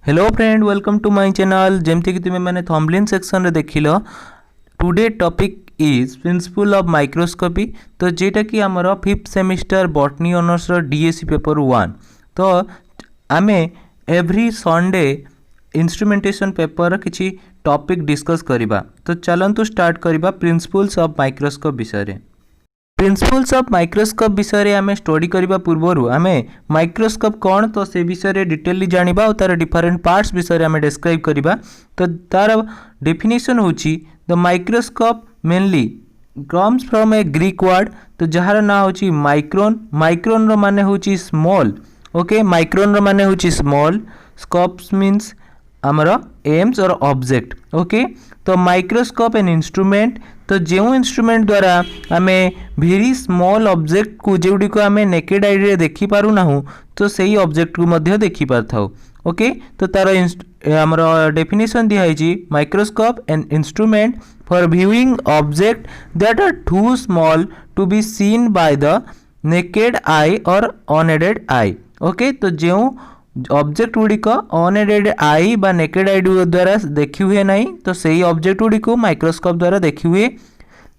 Hello friend, welcome to my channel. जमती कि तुम्हें मैंने थंबनेल सेक्शन रे देखिल। Today topic is principle of microscopy. तो जेटा कि आमर fifth semester botany honours DSC paper 1। तो आमे एवरी संडे इंस्ट्रूमेंटेशन पेपर किसी टॉपिक डिस्कस करिबा। तो चलंतु स्टार्ट करिबा प्रिंसिपल्स ऑफ माइक्रोस्कोप विषय। प्रिंसिपल्स ऑफ माइक्रोस्कोप विषय आम स्टडी करने पूर्वर आम माइक्रोस्कोप कौन तो से विषय डिटेली जाना और तार डिफरेंट पार्ट्स विषय आम डिस्क्राइब करवा। तो तार डेफिनेशन होची the microscope mainly comes from A Greek word. तो जार ना होची माइक्रोन। माइक्रोन रो माने होची स्मॉल। ओके, माइक्रोन रो माने होची स्मॉल। स्कोप्स मीन्स आमर एम्स और ऑब्जेक्ट। ओके, तो माइक्रोस्कोप एन इंस्ट्रूमेंट। तो जो इंस्ट्रूमेंट द्वारा आम भेरी स्मॉल ऑब्जेक्ट को जोड़ी आम नेकेड आई रे देखी पारू ना, तो सही ऑब्जेक्ट को मध्य देखी पारथाउ। ओके, तो तार आमर डेफिनेशन दिखाई microscope an instrument for viewing object that are too small to be seen by the naked eye or unaided I. Okay, तो जो ऑब्जेक्ट गुड़िक अनएडेड आई बा नेकेड आई द्वारा देखी हुए नहीं, तो सही ऑब्जेक्ट गुड़िक माइक्रोस्कोप द्वारा देखी हुए।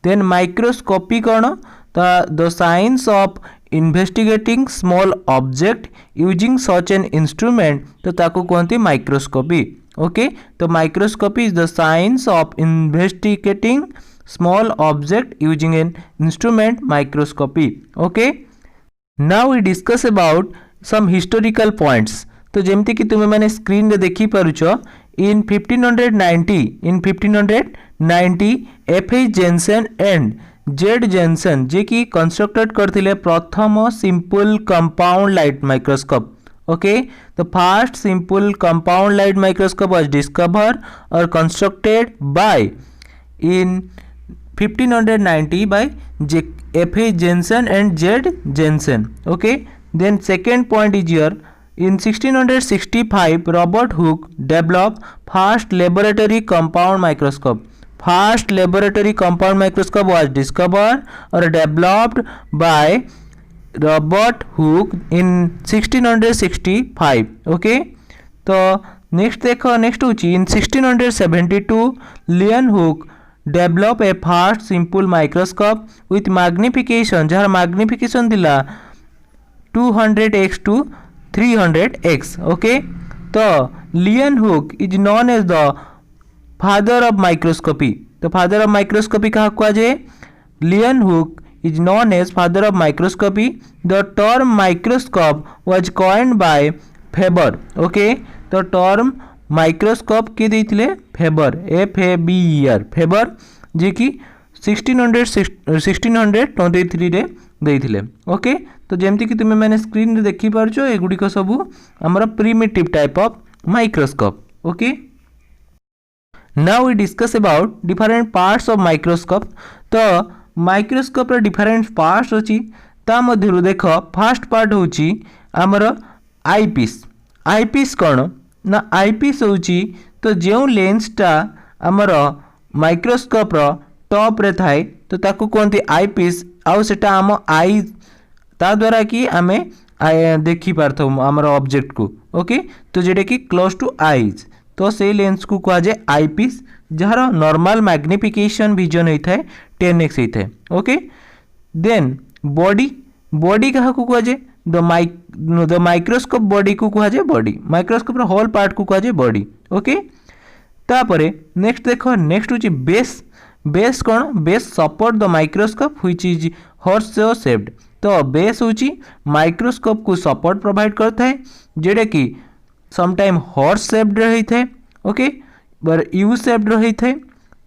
देन माइक्रोस्कोपी कौन? The science of investigating small object using such an instrument. तो ताको कहते माइक्रोस्कोपी। ओके, तो microscopy is the science of investigating small object using an instrument microscopy. Okay, now we discuss about some historical points. तो जमती कि तुम्हें मैंने screen रे देखी पारुछ in 1590 F H. Janssen and Z Janssen जे कि कंस्ट्रक्टेड करथिले प्रथम simple compound light microscope. Okay, the first simple compound light microscope was discovered और constructed by in 1590 by F.H. Jensen and Z. Jensen. Okay, then second point is here in 1665 Robert Hooke developed first laboratory compound microscope. First laboratory compound microscope was discovered or developed by Robert Hooke in 1665. Okay, तो next देखो, next होची in 1672 Leeuwenhoek develop a first simple microscope with magnification, जार magnification दिला 200x to 300x। Okay, तो Leeuwenhoek is known as the father of microscopy. तो father of microscopy क्या कहा जाए? Leeuwenhoek is known as father of microscopy. The term microscope was coined by Faber. Okay, तो term microscope के देइथिले Faber, FABER Faber, जे कि 1623 रे देइथिले। ओके, तो जेमती कि तुमे मैंने स्क्रीन रे देखि पारछो एगुडी सबू हमर primitive type of microscope. Okay, now we discuss about different parts of microscope. तो माइक्रोस्कोप रे डिफरेंट पार्ट्स अछि, ता मध्यरु देखो फर्स्ट पार्ट होची हमर आईपीस। आईपीस कौन ना? आईपीस होची तो जो लेंसटा आमर माइक्रोस्कोप रो टॉप रे थाए तो ताकू कहते आईपीस। आउ सेटा आम आई ता द्वारा कि आमे देखि पारथौ आमर ऑब्जेक्ट को। ओके, तो जेटा कि क्लोज टू आईज, तो से लेंस को कहा जाए eyepiece, jar normal magnification vision होता है 10x होता है। Okay, then body. बॉडी क्या कहा जाए? द माइक्रोस्कोप बॉडी को कहा जाए बॉडी। माइक्रोस्कोप रो होल पार्ट को कहा जाए बॉडी। ओके, तापरे नेक्स्ट देखो, नेक्स्ट होची बेस। बेस कौन? Base support the microscope which is horse shaped. तो बेस होची माइक्रोस्कोप को सपोर्ट प्रोवाइड करता है, जेडे कि समटाइम हॉर्स शेप्ड रही थे। ओके, बर यू शेप्ड रही थे।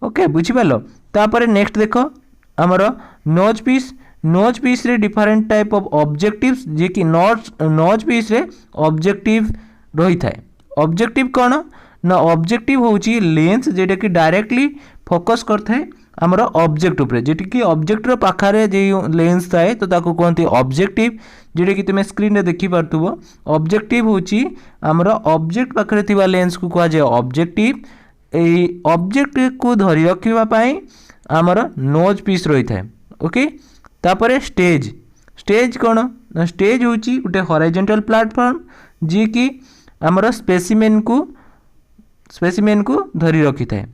ओके, बुझी पालो। तापरे नेक्स्ट देखो हमर नोज पीस। नोज पीस रे डिफरेंट टाइप ऑफ ऑब्जेक्टिव्स, जे कि नोज पीस रे ऑब्जेक्टिव रही थाए। ऑब्जेक्टिव कौन ना? ऑब्जेक्टिव होची लेंस जेटा कि डायरेक्टली फोकस करता है हमर ऑब्जेक्ट ऊपर, जेटा कि ऑब्जेक्ट रो पाखारे जे लेंस थाए तो ताको कहते ऑब्जेक्टिव, जेटा कि तुमे स्क्रीन रे देखि पारथुबो। ऑब्जेक्टिव होची हमर ऑब्जेक्ट पाखरे थिबा लेंस को कहा जाए ऑब्जेक्टिव। ए ऑब्जेक्ट को धरि रखिबा पई हमर नोज पीस रही थाए। ओके, तापरे स्टेज। स्टेज कौन ना? स्टेज होची गोटे हॉरिजॉन्टल प्लेटफॉर्म जे कि आमर स्पेसिमेन को धरी रखी थाए।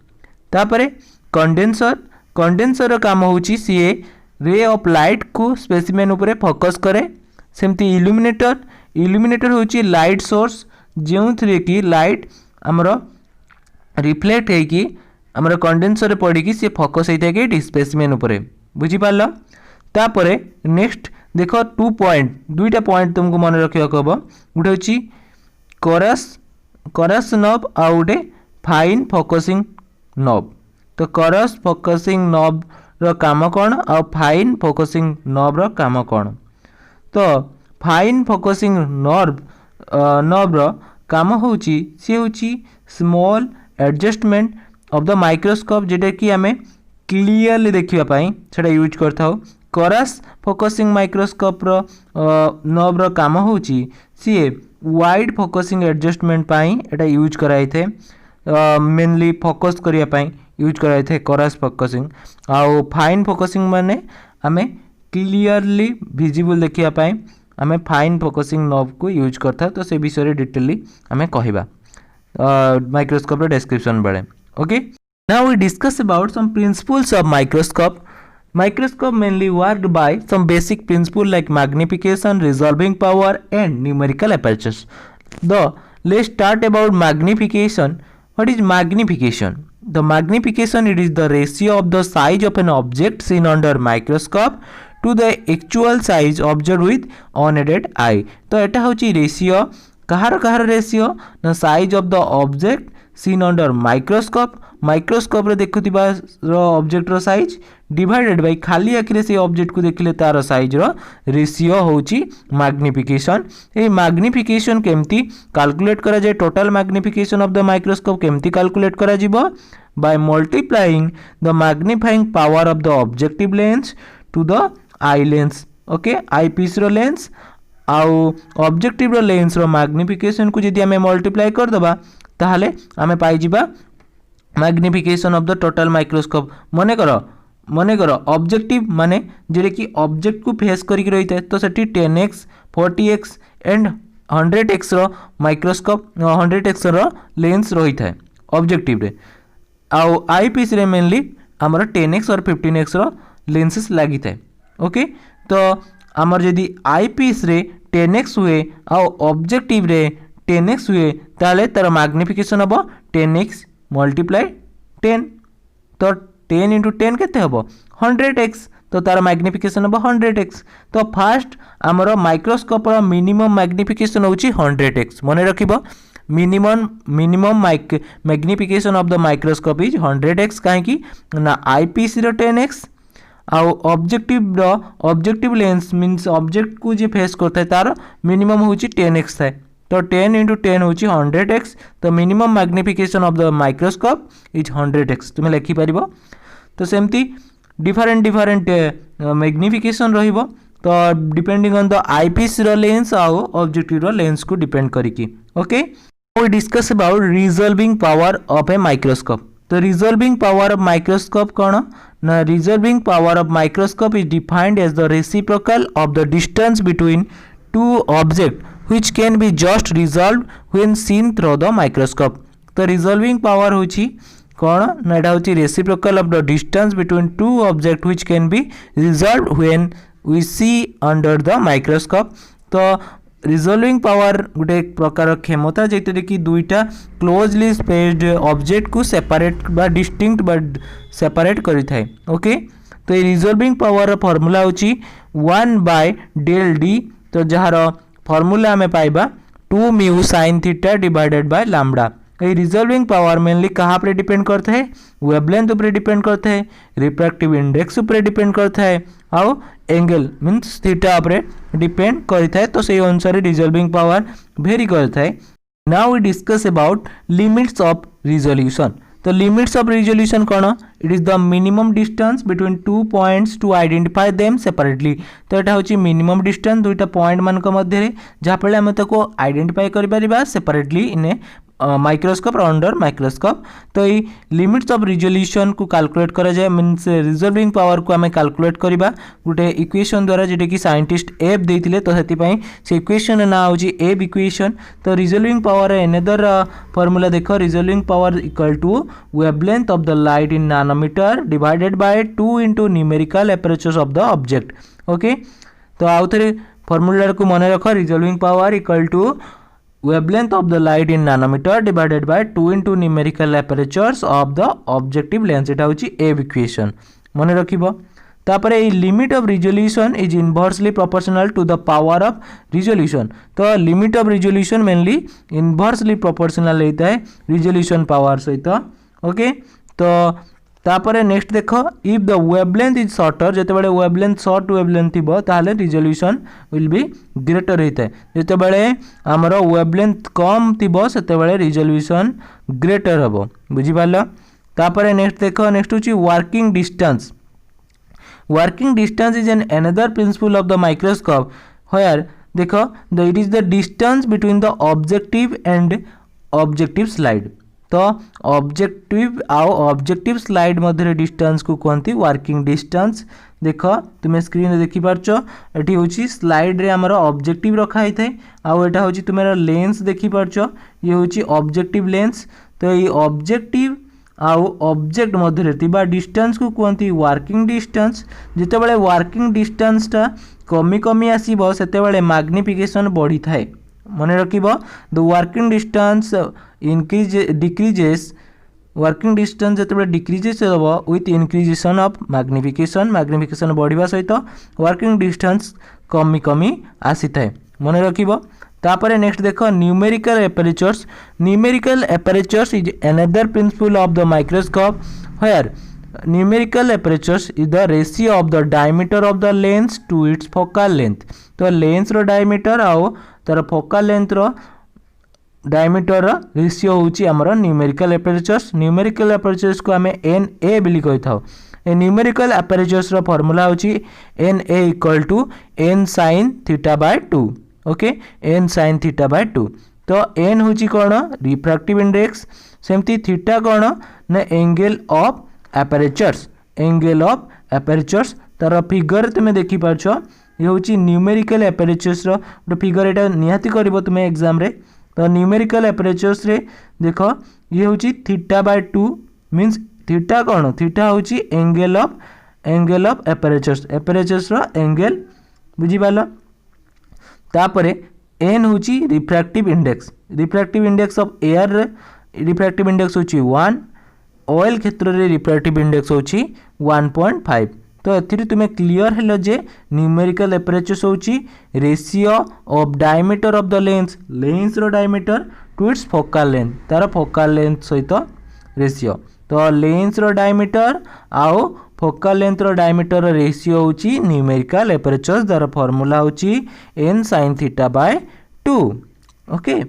तापरे कंडेनसर काम होची सीए रे ऑफ लाइट को स्पेसिमेन उपरे फोकस करे। सेमती इल्यूमिनेटर होची लाइट सोर्स जो थी कि लाइट आमर रिफ्लेक्ट होगी आमर कंडेनसर पड़ी सी फोकस होता है कि स्पेसिमेन उपरे। बुझीपार। तापरे नेक्स्ट देख दुईटा पॉइंट तुमको मन रखा हम। गोटे हूँ करस नब आउ गोटे फाइन फोकसिंग नब। तो करस फोकसिंग नब रो काम कौन आ फाइन फोकसिंग नब रो काम कौन। तो फाइन फोकसिंग नब रो काम होची सी होची small adjustment of the microscope जेटा कि आम क्लियरली देखापी से यूज करता। करस फोकसिंग माइक्रोस्कोप रो नब रो काम होची सी वाइड फोकसिंग एडजस्टमेंट पाई एटा यूज कराई थे। मेनली फोकस करिया पाई यूज कराई थे करस फोकसिंग। आउ फाइन फोकसिंग माने आमे क्लियरली विजिबल देखिया पाई आमे फाइन फोकसिंग नब को यूज करता। तो से विषय डिटेली आमे कहिबा माइक्रोस्कोप रो डिस्क्रिप्शन बेले। Okay, now we discuss about some principles of microscope. Microscope mainly worked by some basic principles like magnification, resolving power and numerical apertures. Let's start about magnification. What is magnification? The magnification, it is the ratio of the size of an object seen under microscope to the actual size observed with unaided eye. तो एटा होची ratio कहार ratio ना size of the object seen under microscope रे देखुथिबा object रो size divided by खाली आखिरे से ऑब्जेक्ट को देखिले तार साइज रो रेशियो होची मैग्निफिकेशन. ए मैग्निफिकेशन केमती कैलकुलेट करा जाय total magnification of the microscope केमती कैलकुलेट करा जिवो by multiplying the magnifying power of the objective lens to the eye lens. Okay, eyepiece row lens आउ ऑब्जेक्टिव रो लेंस रो मैग्निफिकेशन को जदि आमे मल्टीप्लाई कर दबा ताहले आमे पाई जिबा magnification of the total microscope. मने करो ऑब्जेक्टिव माने जेरे कि ऑब्जेक्ट को फेस करिक रही था तो सेठी 10x 40x एंड 100x रो माइक्रोस्कोप 100x रो लेंस रही था ऑब्जेक्टिव रे. आउ आई पीस रे मेनली आमर 10x और 15x रो लेंसेस लगी था. ओके, तो आमर जदि आई पीस रे 10x हुए आउ ऑब्जेक्टिव रे 10x हुए ताले तार मैग्निफिकेशन हम 10x मल्टीप्लाई 10. तो 10 इंटू 10 केते हम 100x. तो तार मैग्निफिकेशन हम 100x. तो फास्ट आमर माइक्रोस्कोप रो मिनिमम मैग्निफिकेशन होची 100x. मन रखिबो minimum magnification of the microscope is 100x. कहीं ना आई पीस रो 10x आउ ऑब्जेक्टिव लेंस मीन्स ऑब्जेक्ट को जे फेस करता है तार मिनिमम होची 10x थाए. तो 10 इंटू 10 होची 100x. तो minimum magnification of the microscope is 100x तुम्हें लिखि पारिबो. तो सेमती डिफरेंट मैग्निफिकेशन रहिबो. तो depending on the eyepiece रो लेंस आउ ऑब्जेक्टिव रो लेंस को डिपेंड करिकी. ओके, we discuss about resolving power of a microscope. तो resolving power of microscope कौन ना resolving power of microscope is defined as the reciprocal of the distance between two objects which can be just resolved when seen through the microscope. तो resolving power होची कौन ना एटा होची reciprocal of the distance between two objects which can be resolved when we see under the microscope. तो रिजल्विंग power गोटे प्रकार क्षमता जेतरे कि दुईटा क्लोजली स्पेस्ड ऑब्जेक्ट को सेपरेट बा डिस्टिंक्ट बा सेपरेट करि थाए. ओके, तो ये रिजल्विंग पावर फॉर्मूला होची 1/del d. तो जहार फॉर्मूला हमें पाइबा 2 mu sin theta divided by lambda. ये रिजल्विंग पावर मेनली कहाँ पर डिपेंड करता है वेवलेंथ ऊपर डिपेंड करता है रिफ्रैक्टिव इंडेक्स ऊपर डिपेंड करता है आउ एंगल मीन्स थीटा ऊपर डिपेंड करता है. तो से अनुसार रिजल्विंग पावर वेरी करता है. Now we discuss about limits of resolution. तो लिमिट्स ऑफ रिजोल्यूशन कौन it is the minimum distance between two points to identify them separately. तो यहाँ हूँ मिनिमम डिस्टेंस दुईटा पॉइंट मान मध्य जहाँफल आम आइडेंटिफाई कर separately in microscope under microscope. तो ये लिमिट्स ऑफ रिजोल्यूशन को कैलकुलेट करा जाए मीन्स रिजॉल्विंग पावर को आम कैलकुलेट करवा गोटे इक्वेशन द्वारा जोटा कि साइंटिस्ट एफ देते तो से से इक्वेशन ना हूँ एफ इक्वेशन। तो रिजॉल्विंग पावर एनदर फॉर्मूला देख resolving power equal to wavelength of the light in nanometer divided by 2 into numerical apertures of the object. Okay तो आउ थे फॉर्मूला को मन रख resolving power equal to wavelength of the light in nanometer divided by 2 into numerical apertures of the objective lens। एटा होची एव equation मन रखिबो। तापरे ए limit of resolution is inversely proportional to the power of resolution. तो limit of resolution mainly inversely proportional होता है resolution power सहित। ओके तो तापरे नेक्स्ट देख if the wavelength is shorter जितेबाला वेवलेंथ शॉर्ट वेवलेंथ थी ताहले रिजोल्यूशन विल बी ग्रेटर होता है। जितेबाला आमर वेवलेंथ कम थी से रिजोल्यूशन ग्रेटर हम बुझिपाल। तापरे नेक्स्ट देख नेक्स्ट होची working distance. Working distance is an another principle of the microscope where देख it is the distance between the objective and objective slide. तो ऑब्जेक्टिव आउ ऑब्जेक्टिव स्लाइड मध्य डिस्टेंस को कहते वर्किंग डिस्टेंस। देख तुम्हें स्क्रीन रे देखि पारछो एठी होची स्लाइड रे हमर ऑब्जेक्टिव रखा ही थाए आउ एटा होची तुम्हारा लेंस देखि पारछो ये होची ऑब्जेक्टिव लेंस। तो ये ऑब्जेक्टिव आउ ऑब्जेक्ट मध्य थिबा डिस्टेंस को कहते वर्किंग डिस्टेंस। जितेबाला वर्किंग डिस्टेंस टा कमी कमी आसीबो सेतेबाला मैग्निफिकेशन बढ़ी थाए मन रखिबो। The working distance decreases working distance जितेबाला डिक्रीजेस हेबो with increasation of magnification. Magnification बढ़िबा सहित वर्किंग डिस्टेंस कमी कमी आसी थाए मन रखिबो। तापरे नेक्स्ट देख numerical apertures. Numerical apertures is another principle of the microscope where numerical apertures is the ratio of the diameter of the lens to its focal length. तो लेंस रो डायमीटर आउ तार फोकल लेंथ रो diameter ratio होची हमर numerical apertures. Numerical एपरेचर्स को हमें N A बिली कहि थाउ। ए न्यूमेरिकल एपरेचर्स रो फार्मूला होची N A equal to N sin theta by 2। Okay N sin theta by 2। तो एन होची कोन रिफ्रैक्टिव इंडेक्स सेमती थीटा कोन ना angle of apertures. Angle of apertures तार फिगर तुम्हें देखि पारछो ये होची न्यूमेरिकल एपरेचर्स रो गोटे फिगर एटा निहाती करबो तुम्हें एग्जाम रे। तो न्यूमेरिकल एपरेचर्स रे देख ये होची theta by 2 means theta cone theta होची एंगल ऑफ एपरेचर्स। एपरेचर्स रो एंगल बुझी पालो। तापरे एन होची refractive index. Refractive index of air refractive index होची 1 ऑयल क्षेत्र रे रिफ्रैक्टिव इंडेक्स होची 1.5। तो एथिरि तुम्हें क्लियर हेलो जे न्यूमेरिकल एपरेचर्स होची ratio of diameter of the lens. Lens रो diameter to its focal length तार फोकल लेंथ सहित रेशियो। तो लेंस रो डायमीटर आउ फोकल लेंथ रो डायमीटर रेशियो होची न्यूमेरिकल एपरेचर्स तार फार्मूला होची n sin theta by 2। Okay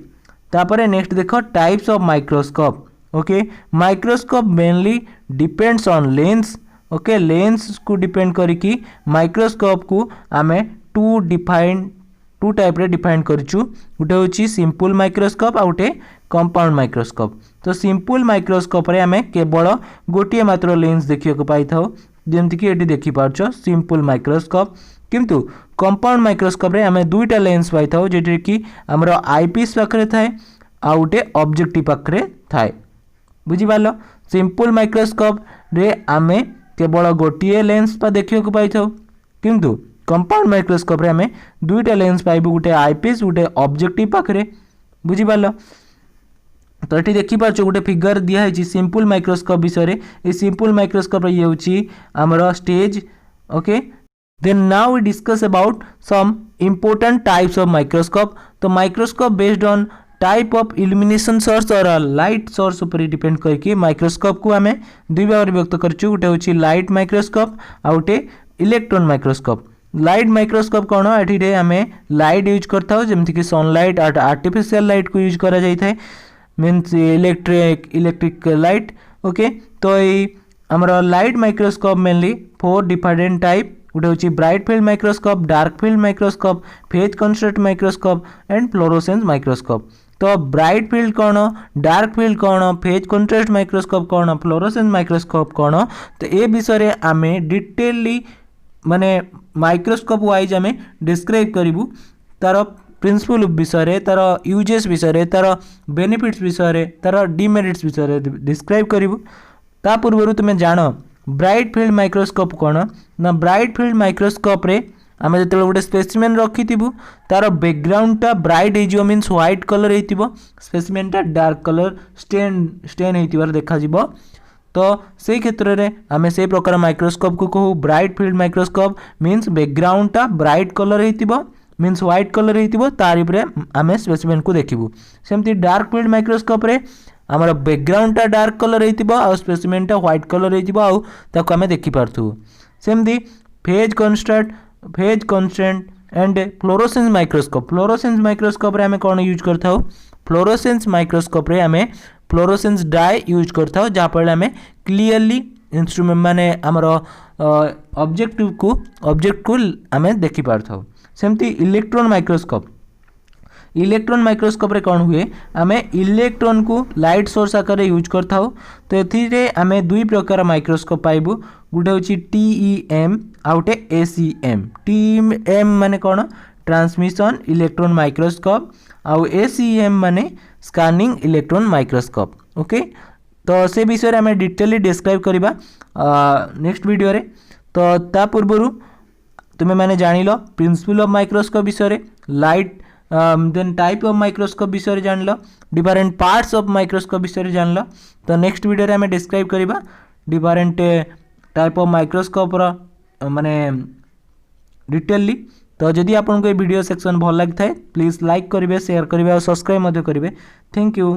तापरे नेक्स्ट देखो types of microscope. Okay microscope mainly depends on lens. Okay lens को डिपेंड करिकी माइक्रोस्कोप को आमे टू टाइप रे डिफाइन करछु। गोटे होची सिंपल माइक्रोस्कोप आ गोटे कंपाउंड माइक्रोस्कोप। तो सिंपल माइक्रोस्कोप रे आमे केवल गोटे मात्र लेंस देखियो को पाई थाओ जेमति कि एटी देखि पारछो सिंपल माइक्रोस्कोप। किंतु कंपाउंड माइक्रोस्कोप रे आमे दुईटा लेंस पाई थाओ जेटी कि हमरो आईपीस पाखरे थाए आ गोटे ऑब्जेक्टिव पाखरे थाए बुझी पालो। सिंपल माइक्रोस्कोप रे आमे केवल गोटे लेंस पा देखियो को पाई थाओ किंतु कंपाउंड माइक्रोस्कोप रे आमे दुईटा लेंस पाइबु गोटे आईपीस गोटे ऑब्जेक्टिव पाखरे बुझी पालो। तो ये देखि पारछो गोटे फिगर दिया है सिंपल माइक्रोस्कोप विषय। ये सिंपल माइक्रोस्कोप ये होची हमर stage. Okay then now we discuss about some important types of microscope. तो microscope based on type of illumination source और लाइट सोर्स ऊपर डिपेंड करके माइक्रोस्कोप को आमे दुई भाग विभक्त करछु। गोटे होची लाइट माइक्रोस्कोप आ गोटे इलेक्ट्रॉन माइक्रोस्कोप। लाइट माइक्रोस्कोप कौन एठी आमे लाइट यूज करथाउ जेमति कि सनलाइट आर्टिफिशियल लाइट को यूज करा जाय थाए मीन्स इलेक्ट्रिक लाइट। ओके तो ये हमर light microscope mainly 4 different type. गोटे होची bright field microscope, dark field microscope, phase constraint microscope and fluorescence microscope. तो ब्राइट फील्ड कौन, डार्क फील्ड कौन, फेज कंट्रास्ट माइक्रोस्कोप कौन, फ्लोरोसेंस माइक्रोस्कोप कौन, तो ये विषय आम डिटेली माने माइक्रोस्कोप वाइज आम डिस्क्राइब करूँ, तार प्रिंसिपल विषय, तार यूजेस विषय, तार बेनिफिट्स विषय, तार डिमेरिट्स विषय डिस्क्राइब करूँ। ता पूर्व तुम्हें जान ब्राइट फील्ड माइक्रोस्कोप कौन ना, ब्राइट फील्ड माइक्रोस्कोप रे आम जो गोटे स्पेसिमेन रखिथु तार बैकग्राउंडटा ब्राइट हो मीन्स व्हाइट कलर हो, स्पेसिमेनटा डार्क कलर स्टेन हो देखा। तो से क्षेत्र में आम से प्रकार माइक्रोस्कोप को कहू ब्राइट फील्ड माइक्रोस्कोप मीन्स बैकग्राउंडटा ब्राइट कलर हो मीन्स व्हाइट कलर हो, तार आम स्पेसिमेन को देखू। सेमती डार्क फील्ड माइक्रोस्कोप रे आमर बैकग्राउंडटा डार्क कलर हो, स्पेसिमेनटा व्हाइट कलर हो आम देखिपु। सेमती phase constant and fluorescence microscope, fluorescence microscope रे आम कौन यूज करता, फ्लोरोसेंस माइक्रोस्कोप रे आम फ्लोरोसेंस डाई यूज करता, जहाँफल आम क्लीयरली इंस्ट्रूमेंट माने आमर ऑब्जेक्ट को आम देखिपार। सेमती इलेक्ट्रॉन माइक्रोस्कोप, इलेक्ट्रॉन माइक्रोस्कोप रे कौन हुए आम इलेक्ट्रॉन को लाइट सोर्स आकार यूज करता। तो ये आम दुई प्रकार माइक्रोस्कोप पाइबू, गोटे हूँ TEM आउ गोटे ACM। TEM माने कौन ट्रांसमिशन इलेक्ट्रॉन माइक्रोस्कोप, आउ ACM माने स्कैनिंग इलेक्ट्रॉन माइक्रोस्कोप। ओके, तो से विषय आम डिटेली डिस्क्राइब करवा नेक्स्ट वीडियो रे। तो ता पूर्व तुम्हें मैंने जान लो प्रिंसिपल ऑफ माइक्रोस्कोप विषय, light then type of microscope विषय जान लो, डिफरेंट पार्ट्स ऑफ माइक्रोस्कोप विषय जान लो। तो नेक्स्ट वीडियो रे आम डिस्क्राइब करवा डिफरेंट टाइप ऑफ माइक्रोस्कोप माने डिटेली। तो जदि आपको ये वीडियो सेक्शन भल लगी था प्लीज लाइक करेंगे, शेयर करेंगे और सब्सक्राइब करेंगे। Thank you.